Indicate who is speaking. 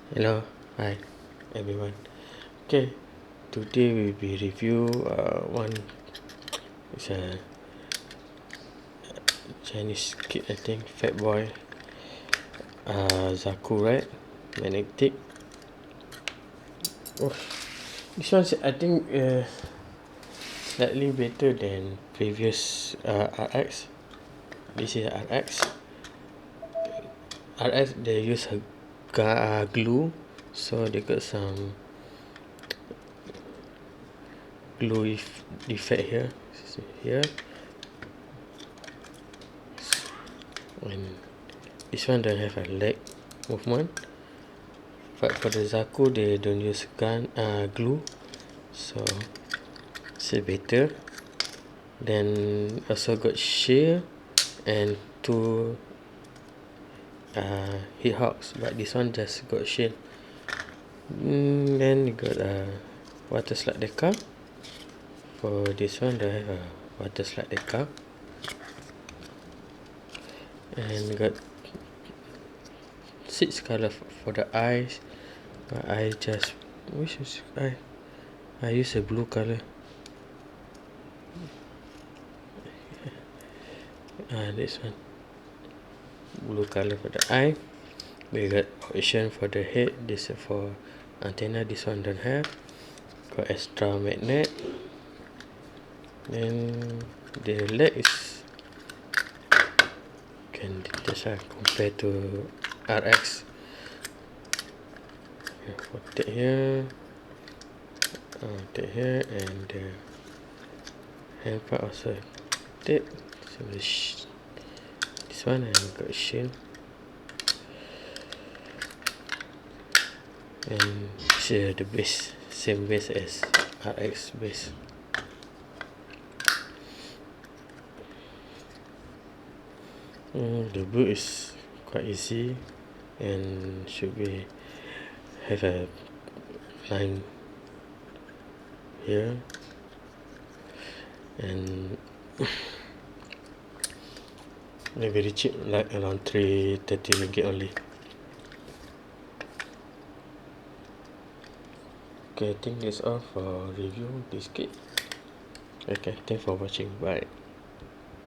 Speaker 1: Hello, hi everyone. Okay, today we will review one. It's a Chinese kid, I think, FatBoy, Zaku, right? Magnetic. Oh, this one's I think slightly better than previous RX. This is RX. RX they use a glue, so they got some glue effect here. Here. And this one don't have a leg movement, but for the Zaku they don't use glue, so it's better. Then also got shear and two heat hawks, but this one just got shear. Then you got a water slide decal. For this one they have a water slide decal, and got 6 color for the eyes, but I just I use a blue color. This one blue color for the eye. We got option for the head. This is for antenna. This one don't have. Got extra magnet. Then the leg is can detach compared to RX. Take here, take here, and the hand part also take. So this one and got shield, and this is the base, same base as RX base. The boot is quite easy and should be have a line here, and they're very cheap, like around 330 ringgit only. Okay, I think that's all for review this kit. Okay, thanks for watching. Bye.